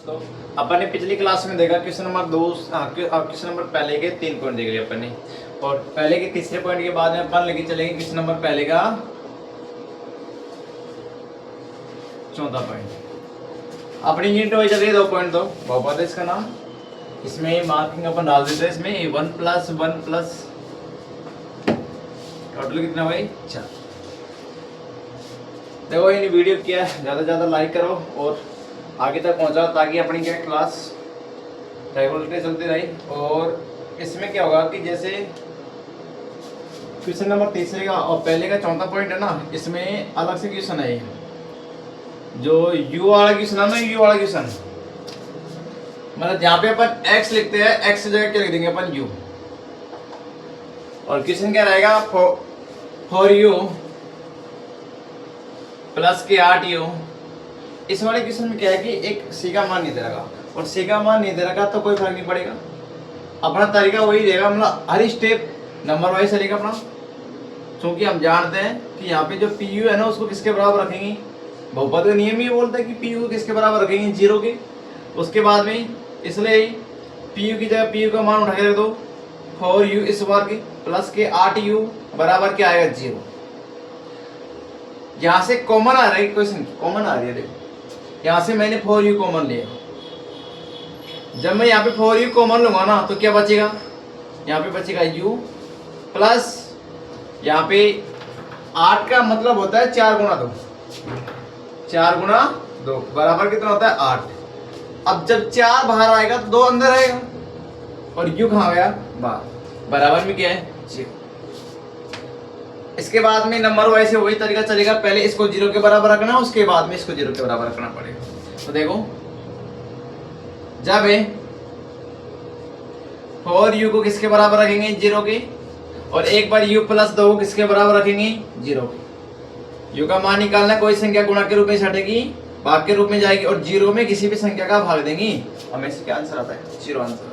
तो अपन ने पिछली क्लास में देखा क्वेश्चन नंबर क्वेश्चन नंबर पहले के 3 पॉइंट देख लिए अपन ने, और पहले के तीसरे पॉइंट के बाद में अपन लेके चलेंगे क्वेश्चन नंबर पहले का चौथा पॉइंट। अपनी यूनिट वाइज चल रही है 2 पॉइंट। तो बहुपद है इसका नाम, इसमें मार्किंग अपन डाल देते हैं। इसमें 1+1 प्लस टोटल कितना भाई 4। देखो ये वीडियो क्या है, ज़्यादा से ज़्यादा लाइक करो और आगे तक पहुंचाओ ताकि अपनी क्या क्लास रेगुलरली चलती रही। और इसमें क्या होगा कि जैसे क्वेश्चन नंबर तीसरे का और पहले का चौथा पॉइंट है ना, इसमें अलग से क्वेश्चन है। जो यू वाला क्वेश्चन है ना, यू वाला क्वेश्चन मतलब जहाँ पे अपन x लिखते हैं, x की जगह क्या लिख देंगे अपन u। और क्वेश्चन क्या रहेगा, फॉर u प्लस के 8u। इस वाले क्वेश्चन में क्या है कि एक सी का मान नहीं दे रखा, और सी का मान नहीं दे रखा तो कोई फर्क नहीं पड़ेगा। अपना तरीका वही रहेगा, मतलब हर स्टेप नंबर वाइज चलेगा अपना, क्योंकि हम जानते हैं कि यहाँ पे जो पी यू है ना उसको किसके बराबर रखेंगे। बहुपद का नियम ये बोलता है कि पी यू को किसके बराबर रखेंगे, 0 के। उसके बाद में इसलिए पी यू की जगह पी यू का मान उठा के रख दो, 4u इस बार के प्लस के 8u बराबर क्या आएगा 0। यहाँ से कॉमन आ रहा है, क्वेश्चन कॉमन आ रही है। देखो यहाँ से मैंने 4u कॉमन लिया, जब मैं यहाँ पे 4u कॉमन लूंगा ना तो क्या बचेगा, यहाँ पे बचेगा u प्लस यहाँ पे 8 का मतलब होता है 4 गुणा 2, 4 गुणा 2 बराबर कितना होता है 8। अब जब 4 बाहर आएगा तो 2 अंदर आएगा, और u कहाँ गया बाहर, बराबर में क्या है 0। इसके बाद में नंबर वाइज से वही तरीका चलेगा, पहले इसको 0 के बराबर रखना, उसके बाद में इसको 0 के बराबर रखना पड़ेगा। तो देखो जब 4u को किसके बराबर रखेंगे 0 के, और एक बार u प्लस 2 को किसके बराबर रखेंगे 0 के। u का मान निकालना, कोई संख्या गुणा के रूप में छटेगी, भाग के रूप में जाएगी, और 0 में किसी भी संख्या का भाग देंगी, हमेशा क्या आंसर आता है 0 आंसर आता है।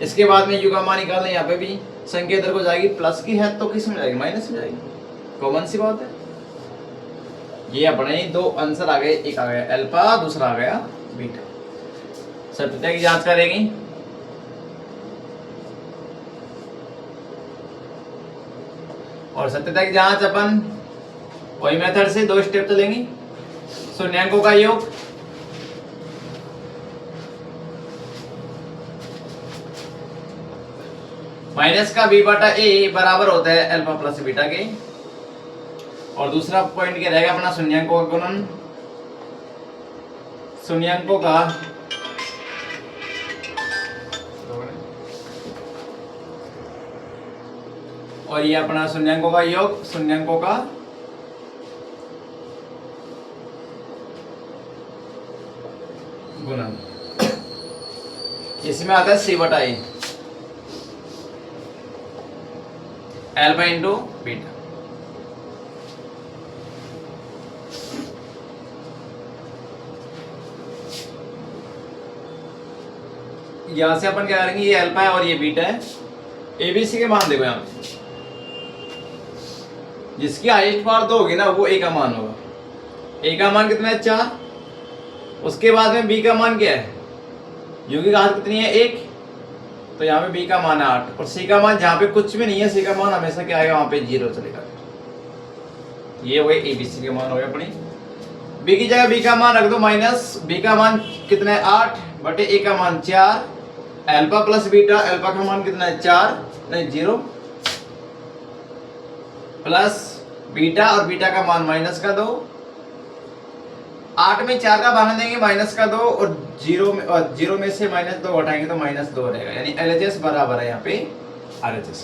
इसके बाद में u का मान निकालना, यहाँ पे भी संख्या इधर को जाएगी, प्लस की है तो किस में जाएगी माइनस में जाएगी, कॉमन सी बात है। ये अपने 2 आंसर आ गए, एक आ गया अल्फा, दूसरा आ गया बीटा। सत्यता की जांच करेंगी। और सत्यता की जांच अपन वही मेथड से 2 स्टेप चलेंगी। शून्यांकों का योग, माइनस का b बटा a बराबर होता है अल्फा प्लस बीटा के। और दूसरा पॉइंट क्या रहेगा अपना, शून्यांकों का गुणन, शून्यांकों का और ये अपना शून्यांकों का योग, शून्यांकों का गुणन। इसमें आता है c बटा a अल्फा इंटू बीटा। यहां से अपन क्या करेंगे, ये अल्फा है और ये बीटा है। एबीसी के मान देखो, यहाँ जिसकी हाईएस्ट पावर 2 होगी ना वो a का मान होगा। a का मान कितना है 4। उसके बाद में b का मान क्या है, u की घात कितनी है 1, तो यहाँ पे b का मान है 8। और c का मान जहाँ पे कुछ भी नहीं है, c का मान हमेशा क्या आएगा, वहां पे 0 चलेगा। ये वही एबीसी के मान हो गए अपनी। b की जगह b का मान रख दो माइनस, b का मान कितना है 8 बटे a का मान 4, अल्फा प्लस बीटा, अल्फा का मान कितना है 4 नहीं 0, प्लस बीटा और बीटा का मान माइनस का 2। 8 में 4 का भाग देंगे माइनस का 2, और 0 में से -2 हटाएंगे तो -2 रहेगा, यानी LHS बराबर है यहाँ पे RHS।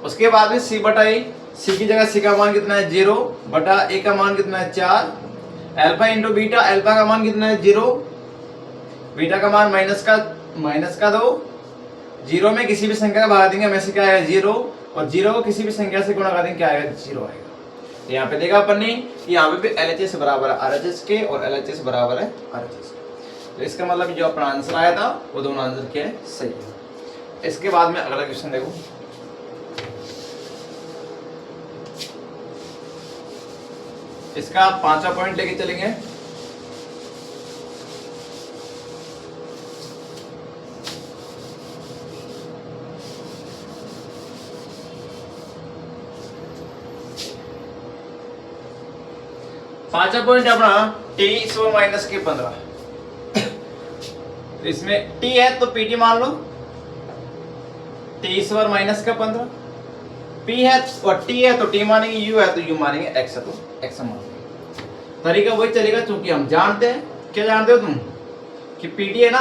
उसके बाद में c बटा a, c की जगह c का मान कितना है 0 बटा a का मान कितना है 4, अल्फा इंटू बीटा, अल्फा का मान कितना है 0, बीटा का मान माइनस का 2। 0 में किसी भी संख्या का भाग देंगे हमेशा क्या आएगा 0, और 0 को किसी भी संख्या से गुणा कर देंगे क्या आएगा 0 आएगा। यहाँ पे देखा अपन ने, यहाँ पे भी LHS बराबर है RHS के, और LHS बराबर है RHS के। तो इसका मतलब जो अपना आंसर आया था वो दोनों आंसर क्या है सही है। इसके बाद में अगला क्वेश्चन देखो, इसका 5वां पॉइंट लेके चलेंगे। पांचवा पॉइंट अपना टी स्क्वायर माइनस के 15। तो इसमें टी है तो पीटी मान लो, टी स्क्वायर माइनस का 15। पी है और टी है तो टी मानेंगे, यू है तो यू मानेंगे, एक्स है तो एक्स मान लेंगे। तरीका वही चलेगा क्योंकि हम जानते हैं, क्या जानते हो तुम, कि पीटी है ना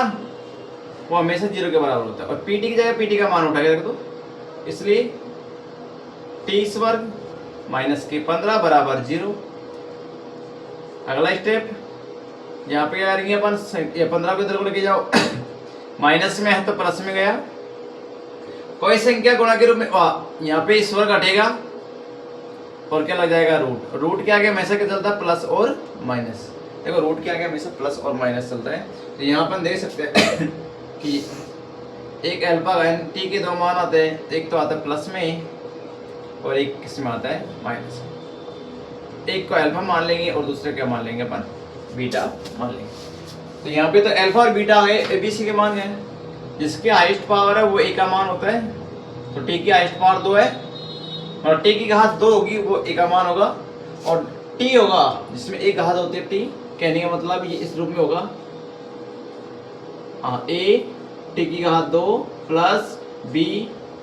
वो हमेशा 0 के बराबर होता है, और पीटी की जगह पीटी का मान उठा के रख दो, इसलिए टी स्क्वायर माइनस के 15 बराबर 0। अगला स्टेप यहाँ पे आ रही है अपन, ये 15 को इधर को लेके जाओ, माइनस में है तो प्लस में गया, कोई संख्या गुणा के रूप में यहाँ पे स्क्वायर घटेगा और क्या लग जाएगा रूट। रूट के आगे हमेशा क्या चलता है, प्लस और माइनस। देखो रूट के आगे हमेशा प्लस और माइनस चलता है। तो यहाँ अपन देख सकते हैं कि एक अल्फा टी के 2 मान आते हैं, एक तो आता है प्लस में और एक किसमें आता है माइनस में। एक को अल्फा मान लेंगे और दूसरे क्या मान लेंगे अपन, बीटा मान लेंगे। तो यहाँ पे तो अल्फा और बीटा है एबीसी के मान है, जिसके हाईएस्ट पावर है वो ए का मान होता है। तो टी की हाईएस्ट पावर 2 है और टी की घात 2 होगी वो ए का मान होगा, और टी होगा जिसमें एक घात होती है टी, कहने का मतलब ये इस रूप में होगा, हाँ ए टी की घात 2 प्लस बी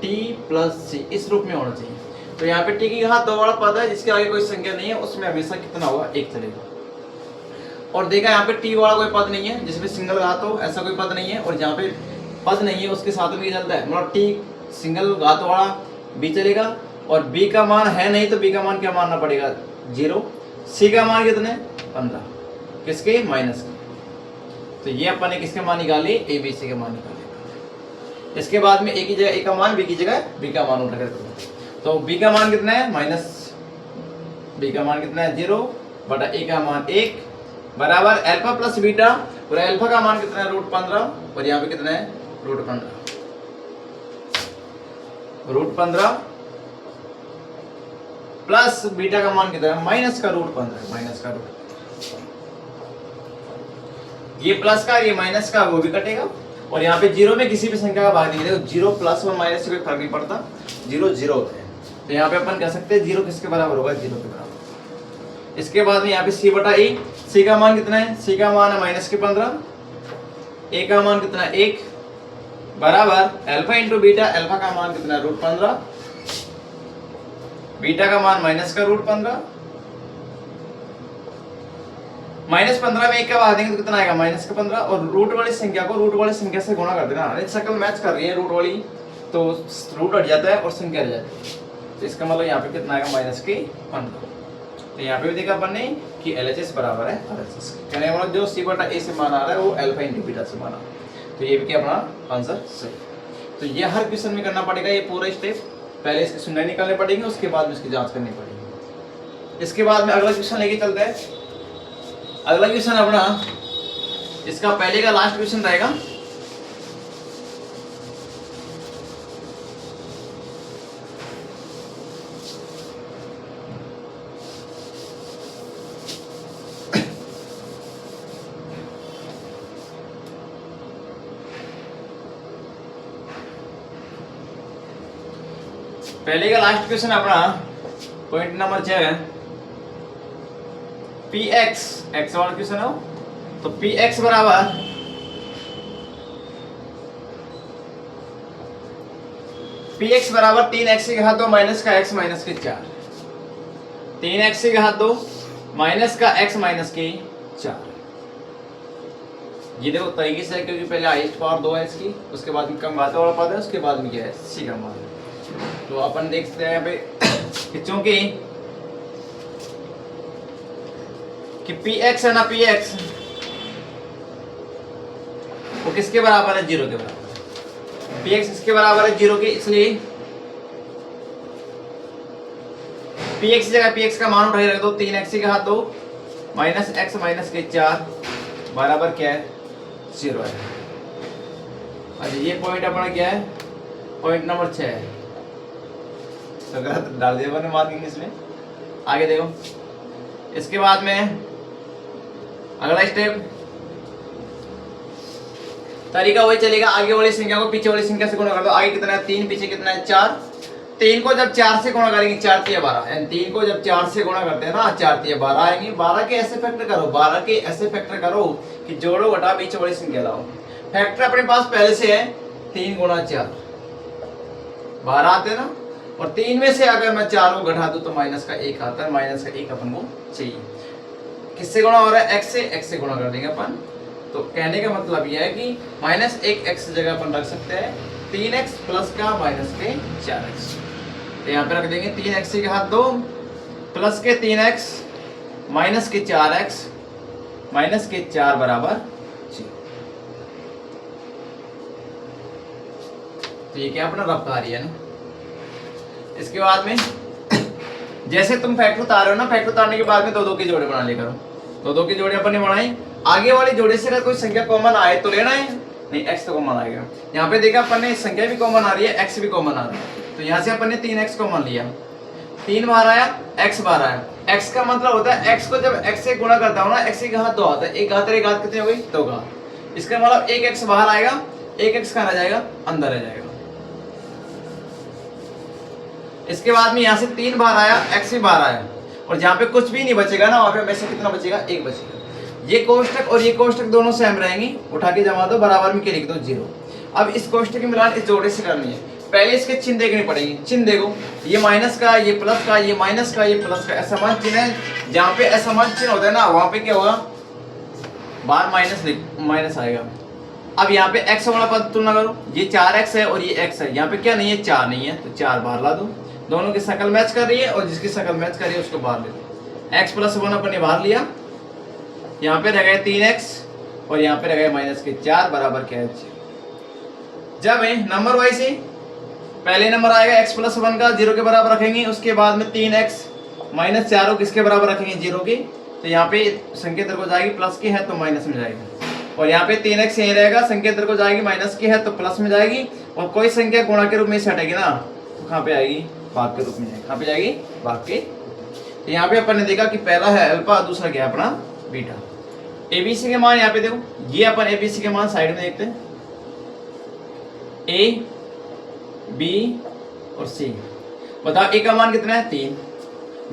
टी प्लस सी, इस रूप में होना चाहिए। तो यहाँ पे टी की घात 2 वाला पद है जिसके आगे कोई संख्या नहीं है, उसमें हमेशा कितना होगा, 1 चलेगा। और देखा यहाँ पे टी वाला कोई पद नहीं है जिसमें सिंगल घात हो, ऐसा कोई पद नहीं है, और जहाँ पे पद नहीं है उसके साथ में चलता है, मतलब टी सिंगल घात वाला बी चलेगा, और बी का मान है नहीं तो बी का मान क्या मानना पड़ेगा, 0। सी का मान कितने 15, किसके माइनस के। तो ये अपन ने किसके मान निकाले, ए बी सी के मान निकाले। इसके बाद में ए की जगह ए का मान, बी की जगह बी का मान उठा कर, तो बी का मान कितना है माइनस, बी का मान कितना है 0 बटा ए का मान 1 बराबर अल्फा प्लस बीटा, और अल्फा का मान कितना है √15, और यहाँ पे कितना है √15, √15 प्लस बीटा का मान कितना है माइनस का √15, माइनस का ये प्लस का ये माइनस का वो भी कटेगा, और यहाँ पे 0 में किसी भी संख्या का भाग नहीं, देखो 0 प्लस और माइनस से कोई फर्क नहीं पड़ता, 0 0 होता है। तो यहाँ पे अपन कह सकते हैं 0 किसके बराबर होगा, 0 के बराबर। इसके बाद में यहाँ पे सी बटा ए, सी का मान कितना है, सी का मान है माइनस के 15, ए का मान कितना है 1 बराबर अल्फा इंटू बीटा, अल्फा का मान कितना है √15, बीटा का मान माइनस का √15, -15 में 1 का भाग देंगे तो कितना आएगा माइनस का 15, और रूट वाली संख्या को रूट वाली संख्या से गुणा कर देना, शक्ल मैच कर रही है रूट वाली, तो रूट हट जाता है और संख्या रह जाती है। तो इसका मतलब यहाँ पे कितना आएगा माइनस के 15। तो यहाँ पे भी देखा अपन ने कि LHS बराबर है RHS, कहने का मतलब जो सी बटा ए से मान आ रहा है वो अल्फा इंटू बीटा से मान आ रहा है। तो ये भी क्या अपना आंसर सही। तो ये हर क्वेश्चन में करना पड़ेगा ये पूरा स्टेप, पहले इसकी सुनने निकालने पड़ेंगे, उसके बाद में इसकी जांच करनी पड़ेगी। इसके बाद में अगला क्वेश्चन लेके चलते हैं। अगला क्वेश्चन अपना इसका पहले का लास्ट क्वेश्चन रहेगा। पहले का लास्ट क्वेश्चन अपना पॉइंट नंबर 6 है, पी एक्स एक्स वाला क्वेश्चन हो, तो पी एक्स बराबर पी एक्स बराबर 3x की घात 2 माइनस का x माइनस के 4, 3x की घात 2 माइनस का x माइनस के 4। ये देखो तरीके से, क्योंकि पहले हाईएस्ट पावर 2 है इसकी, उसके बाद में कम घात वाला पद है, उसके बाद में क्या है सी का मान। तो अपन देखते हैं यहाँ पे चूंकि कि पी एक्स है ना, पी एक्स वो किसके बराबर है 0 के बराबर, पी एक्स किसके बराबर है 0 के, इसलिए पी एक्स की जगह पी एक्स का मान उठाए रख दो, 3x की घात 2 माइनस x माइनस के 4 बराबर क्या है 0 है। अच्छा ये पॉइंट अपना क्या है, पॉइंट नंबर 6 है, तो गलत डाल दिया मैंने मार्किंग इसमें। आगे देखो, इसके बाद में अगला स्टेप तरीका वही चलेगा, आगे वाली संख्या को पीछे वाली संख्या से गुणा कर दो। आगे कितना है 3, पीछे कितना है 4, 3 को जब 4 से गुणा करेंगे 4 तिया 12, यानी 3 को जब 4 से गुणा करते हैं ना 4 तिया 12 आएंगे। 12 के ऐसे फैक्टर करो, 12 के ऐसे फैक्टर करो कि जोड़ो घटा बीच वाली संख्या लाओ। फैक्टर अपने पास पहले से है 3 गुणा 4 12 आते हैं ना, और 3 में से अगर मैं 4 को घटा दूं तो माइनस का 1 आता है, माइनस का 1 अपन को चाहिए। किससे गुणा हो रहा है? x से गुणा कर देंगे अपन। तो कहने का मतलब यह है कि माइनस 1x जगह अपन रख सकते हैं 3x प्लस का माइनस के 4x। तो यहाँ पे रख देंगे 3x के हाथ 2 प्लस के 3x माइनस के 4x माइनस के 4 बराबर 0। तो ये क्या अपना रफ कार्य है ना। इसके बाद में जैसे तुम फैक्टर उतार रहे हो ना, फैक्टर उतारने के बाद में 2 2 के जोड़े बना लिया करो। 2 2 के जोड़े अपन ने बनाए, आगे वाले जोड़े से अगर कोई संख्या कॉमन आए तो लेना है, नहीं x तो कॉमन आएगा। यहाँ पे देखा अपन ने संख्या भी कॉमन आ रही है, x भी कॉमन आ रहा है, तो यहाँ से अपन ने 3x कॉमन लिया, 3 बाहर आया, x बाहर आया। x का मतलब होता है x को जब x से गुणा करता हूँ ना, x की घात 2 आता है, एक घात और एक घात कितनी हो गई? 2 घात। इसका मतलब 1x बाहर आएगा, 1x कहाँ रह जाएगा? अंदर रह जाएगा। इसके बाद में यहाँ से 3 बाहर आया, x भी बाहर आया, और जहाँ पे कुछ भी नहीं बचेगा ना वहाँ पे हमेशा कितना बचेगा? 1 बचेगा। ये कोष्टक और ये कोष्टक दोनों सेम रहेंगी, उठा के जमा दो, बराबर में क्या लिख दो? 0। अब इस कोष्टक की मिलान इस जोड़े से करनी है, पहले इसके चिन्ह देखने पड़ेंगे। चिन्ह देखो, ये माइनस का, ये प्लस का, ये माइनस का, ये प्लस का, असमान चिन्ह है। जहाँ पे असमान चिन्ह होता है ना वहाँ पे क्या होगा? बार माइनस आएगा। अब यहाँ पे x वाला पद तुलना करो, ये 4x है और ये x है, यहाँ पे क्या नहीं है? 4 नहीं है, तो 4 बाहर ला दो। दोनों की शकल मैच कर रही है और जिसकी शकल मैच कर रही है उसको बाहर ले लो। x प्लस 1 अपन ने बाहर लिया, यहाँ पे रह गए 3x और यहाँ पे रह गए माइनस के 4 बराबर क्या है? जब नंबर वाइज से पहले नंबर आएगा x प्लस 1 का 0 के बराबर रखेंगे, उसके बाद में 3x माइनस 4 को किसके बराबर रखेंगे? 0 के। तो यहाँ पे संख्या इधर को जाएगी, प्लस की है तो माइनस में जाएगी, और यहाँ पे 3x यही रहेगा, संख्या इधर को जाएगी, माइनस की है तो प्लस में जाएगी, और कोई संख्या गुणा के रूप में हटेगी ना तो कहाँ पे आएगी? भाग के रूप में जाएगी। कहाँ पे जाएगी? भाग के। तो यहाँ पे अपन ने देखा कि पहला है अल्फा, दूसरा क्या है अपना? बीटा। एबीसी के मान यहाँ पे देखो, ये अपन एबीसी के मान साइड में देखते हैं, ए बी और सी। बताओ ए का मान कितना है? 3।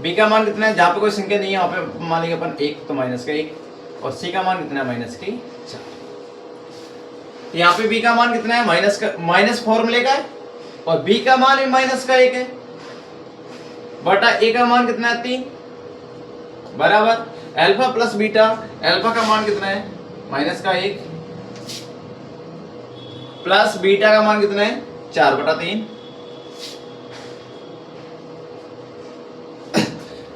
बी का मान कितना है? जहाँ पे कोई संख्या नहीं है वहाँ पे मान लेंगे अपन 1, तो माइनस का 1, और सी का मान कितना है? माइनस की 4। यहाँ पे बी का मान कितना है? माइनस फॉर्मूले का है, और बी का मान भी माइनस का 1 है, बटा ए का मान कितना है? 3 बराबर अल्फा प्लस बीटा। अल्फा का मान कितना है? माइनस का 1 प्लस बीटा का मान कितना है? 4/3।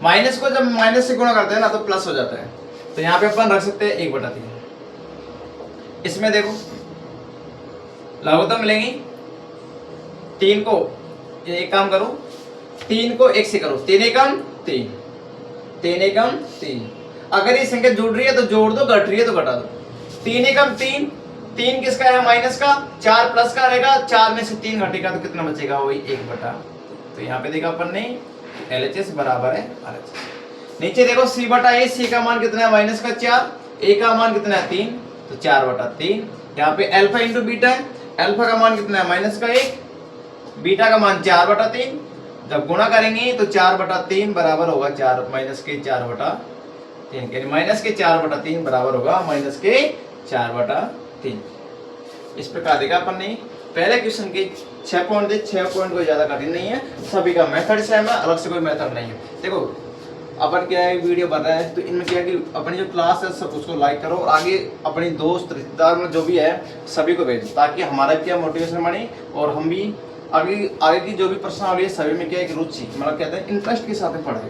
माइनस को जब माइनस से गुणा करते हैं ना तो प्लस हो जाता है, तो यहाँ पे अपन रख सकते हैं 1/3। इसमें देखो लघुत्तम मिलेंगी, 3 को एक काम करो, 3 को 1 से करो, 3 एकम 3, 3 एकम 3। अगर ये संख्या जुड़ रही है तो जोड़ दो, घट रही है तो घटा दो। 3 एकम 3, 3 किसका है? माइनस का, 4 प्लस का रहेगा, 4 में से 3 घटेगा तो कितना बचेगा? वही 1/। तो यहाँ पे देखा अपन ने LHS बराबर है RHS। नीचे देखो C/A, C का मान कितना है? माइनस का 4, A का मान कितना है? 3, तो 4/3। यहाँ पे अल्फा इंटू बीटा है, अल्फा का मान कितना है? माइनस का 1, बीटा का मान 4/3। जब गुणा करेंगे तो 4/3 बराबर होगा 4 माइनस के 4/3, माइनस के 4/3 बराबर होगा माइनस के 4/3। इस प्रकार देखा अपन ने पहले क्वेश्चन के 6 पॉइंट थे, 6 पॉइंट कोई ज्यादा कठिन नहीं है, सभी का मेथड सेम है, अलग से कोई मेथड नहीं है। देखो अपन क्या है, वीडियो बन रहा है तो इनमें क्या है कि अपनी जो क्लास है सब उसको लाइक करो और आगे अपनी दोस्त रिश्तेदार में जो भी है सभी को भेजो, ताकि हमारा क्या मोटिवेशन बने और हम भी आगे की जो भी प्रश्न आ रही है सभी में क्या एक रुचि, मतलब कहते हैं इंटरेस्ट के साथ में पढ़ाई।